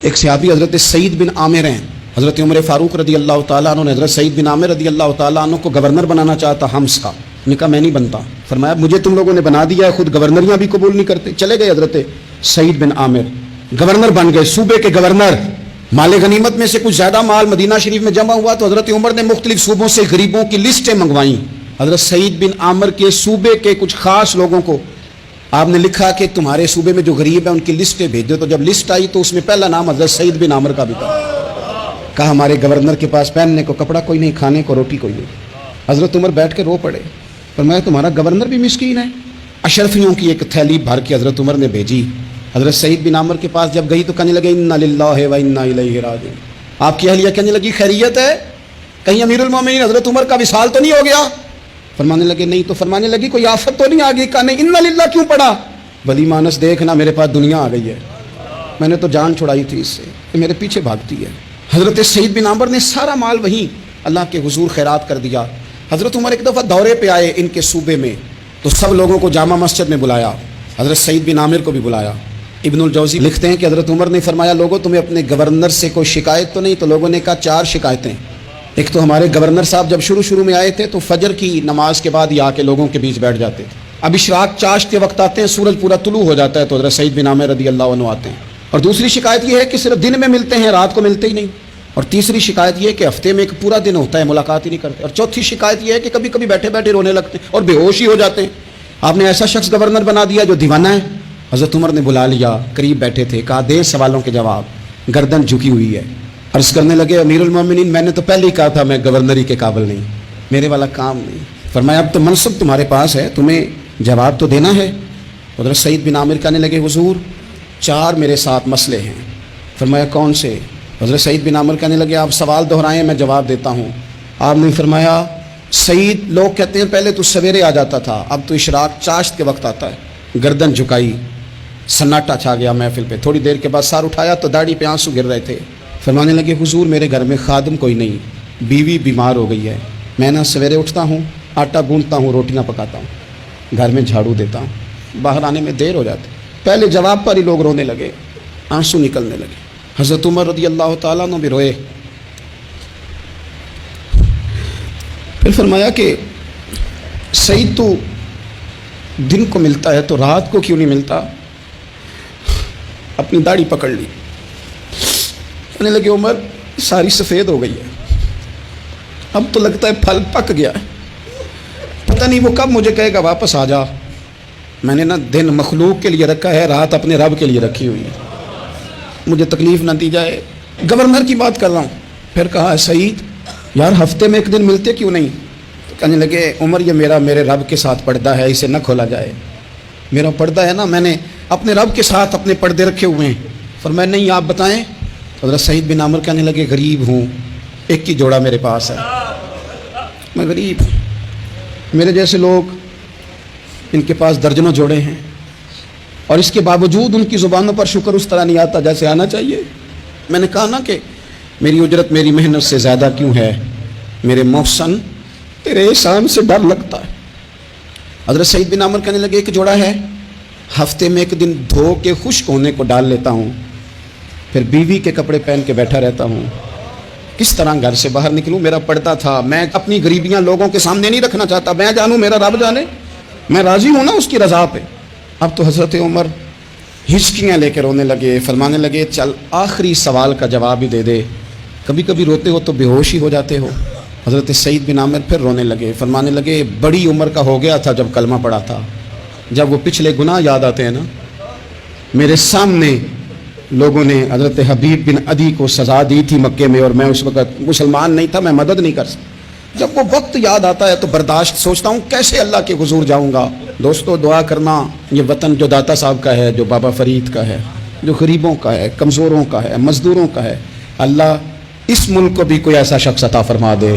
ایک صحابی حضرت سعید بن عامر ہیں، حضرت عمر فاروق رضی اللہ تعالیٰ عنہ نے حضرت سعید بن عامر رضی اللہ تعالیٰ عنہ کو گورنر بنانا چاہتا حمص کا. نے کہا میں نہیں بنتا. فرمایا مجھے تم لوگوں نے بنا دیا ہے، خود گورنریاں بھی قبول نہیں کرتے. چلے گئے حضرت سعید بن عامر، گورنر بن گئے، صوبے کے گورنر. مال غنیمت میں سے کچھ زیادہ مال مدینہ شریف میں جمع ہوا تو حضرت عمر نے مختلف صوبوں سے غریبوں کی لسٹیں منگوائیں. حضرت سعید بن عامر کے صوبے کے کچھ خاص لوگوں کو آپ نے لکھا کہ تمہارے صوبے میں جو غریب ہیں ان کی لسٹیں بھیج دو. تو جب لسٹ آئی تو اس میں پہلا نام حضرت سعید بن عامر کا بھی تھا. کہا ہمارے گورنر کے پاس پہننے کو کپڑا کوئی نہیں، کھانے کو روٹی کوئی نہیں. حضرت عمر بیٹھ کے رو پڑے. فرمایا تمہارا گورنر بھی مسکین ہے. اشرفیوں کی ایک تھیلی بھر کے حضرت عمر نے بھیجی. حضرت سعید بن عامر کے پاس جب گئی تو کہنے لگے انا للہ و انا الیہ راجعون. آپ کی اہلیہ کہنے لگی خیریت ہے، کہیں امیر المومنین حضرت عمر کا وصال تو نہیں ہو گیا؟ فرمانے لگے نہیں. تو فرمانے لگی کوئی آفت تو نہیں آ گئی؟ کہا نہیں. انا للہ کیوں پڑھا؟ بلی مانس دیکھنا میرے پاس دنیا آ گئی ہے، میں نے تو جان چھڑائی تھی اس سے، کہ میرے پیچھے بھاگتی ہے. حضرت سعید بن عامر نے سارا مال وہیں اللہ کے حضور خیرات کر دیا. حضرت عمر ایک دفعہ دورے پہ آئے ان کے صوبے میں تو سب لوگوں کو جامع مسجد میں بلایا، حضرت سعید بن عامر کو بھی بلایا. ابن الجوزی لکھتے ہیں کہ حضرت عمر نے فرمایا لوگوں تمہیں اپنے گورنر سے کوئی شکایت تو نہیں؟ تو لوگوں نے کہا 4 شکایتیں. ایک تو ہمارے گورنر صاحب جب شروع میں آئے تھے تو فجر کی نماز کے بعد ہی آ کے لوگوں کے بیچ بیٹھ جاتے تھے. اب اشراق چاشت کے وقت آتے ہیں، سورج پورا طلوع ہو جاتا ہے تو حضرت سعید بن عامر رضی اللہ عنہ آتے ہیں. اور دوسری شکایت یہ ہے کہ صرف دن میں ملتے ہیں، رات کو ملتے ہی نہیں. اور تیسری شکایت یہ ہے کہ ہفتے میں ایک پورا دن ہوتا ہے ملاقات ہی نہیں کرتے. اور چوتھی شکایت یہ ہے کہ کبھی کبھی بیٹھے بیٹھے رونے لگتے ہیں اور بے ہوش ہی ہو جاتے ہیں. آپ نے ایسا شخص گورنر بنا دیا جو دیوانہ ہے. حضرت عمر نے بلا لیا، قریب بیٹھے تھے، کہا دے سوالوں کے جواب. گردن جھکی ہوئی ہے. عرض کرنے لگے امیر المومنین میں نے تو پہلے ہی کہا تھا میں گورنری کے قابل نہیں، میرے والا کام نہیں. فرمایا اب تو منصب تمہارے پاس ہے، تمہیں جواب تو دینا ہے. حضرت سعید بن عامر کہنے لگے حضور 4 میرے ساتھ مسئلے ہیں. فرمایا کون سے؟ حضرت سعید بن عامر کہنے لگے آپ سوال دہرائیں میں جواب دیتا ہوں. آپ نے فرمایا سعید لوگ کہتے ہیں پہلے تو سویرے آ جاتا تھا، اب تو اشراق چاشت کے وقت آتا ہے. گردن جھکائی، سناٹا چھا گیا محفل پہ. تھوڑی دیر کے بعد سار اٹھایا تو داڑھی پہ آنسو گر رہے تھے. فرمانے لگے حضور میرے گھر میں خادم کوئی نہیں، بیوی بیمار ہو گئی ہے. میں نہ سویرے اٹھتا ہوں، آٹا گوندتا ہوں، روٹیاں پکاتا ہوں، گھر میں جھاڑو دیتا ہوں، باہر آنے میں دیر ہو جاتی. پہلے جواب پر ہی لوگ رونے لگے، آنسو نکلنے لگے. حضرت عمر رضی اللہ تعالیٰ عنہ بھی روئے. پھر فرمایا کہ سعید تو دن کو ملتا ہے تو رات کو کیوں نہیں ملتا؟ اپنی داڑھی پکڑ لی. کہنے لگے عمر ساری سفید ہو گئی ہے، اب تو لگتا ہے پھل پک گیا ہے، پتہ نہیں وہ کب مجھے کہے گا واپس آ جا. میں نے نا دن مخلوق کے لیے رکھا ہے، رات اپنے رب کے لیے رکھی ہوئی ہے، مجھے تکلیف نہ دی جائے. گورنر کی بات کر رہا ہوں. پھر کہا سعید یار ہفتے میں ایک دن ملتے کیوں نہیں؟ کہنے لگے عمر یہ میرے رب کے ساتھ پردہ ہے، اسے نہ کھولا جائے. میرا پردہ ہے نا، میں نے اپنے رب کے ساتھ اپنے پردے رکھے ہوئے ہیں. فرمایا نہیں آپ بتائیں. حضرت سعید بن عامر کہنے لگے غریب ہوں، ایک ہی جوڑا میرے پاس ہے، میں غریب ہوں. میرے جیسے لوگ ان کے پاس درجنوں جوڑے ہیں اور اس کے باوجود ان کی زبانوں پر شکر اس طرح نہیں آتا جیسے آنا چاہیے. میں نے کہا نا کہ میری اجرت میری محنت سے زیادہ کیوں ہے؟ میرے محسن تیرے احسان سے ڈر لگتا ہے. حضرت سعید بن عامر کہنے لگے ایک جوڑا ہے، ہفتے میں ایک دن دھو کے خشک ہونے کو ڈال لیتا ہوں، پھر بیوی کے کپڑے پہن کے بیٹھا رہتا ہوں. کس طرح گھر سے باہر نکلوں؟ میرا پردہ تھا. میں اپنی غریبیاں لوگوں کے سامنے نہیں رکھنا چاہتا، میں جانوں میرا رب جانے، میں راضی ہوں نا اس کی رضا پہ. اب تو حضرت عمر ہچکیاں لے کے رونے لگے. فرمانے لگے چل آخری سوال کا جواب ہی دے دے، کبھی کبھی روتے ہو تو بے ہوش ہی ہو جاتے ہو. حضرت سعید بن عامر پھر رونے لگے. فرمانے لگے بڑی عمر کا ہو گیا تھا جب کلمہ پڑھا تھا، جب وہ پچھلے گناہ یاد آتے ہیں نا. میرے سامنے لوگوں نے حضرت حبیب بن عدی کو سزا دی تھی مکے میں اور میں اس وقت مسلمان نہیں تھا، میں مدد نہیں کر سکتا. جب وہ وقت یاد آتا ہے تو برداشت سوچتا ہوں کیسے اللہ کے حضور جاؤں گا. دوستو دعا کرنا، یہ وطن جو داتا صاحب کا ہے، جو بابا فرید کا ہے، جو غریبوں کا ہے، کمزوروں کا ہے، مزدوروں کا ہے، اللہ اس ملک کو بھی کوئی ایسا شخص عطا فرما دے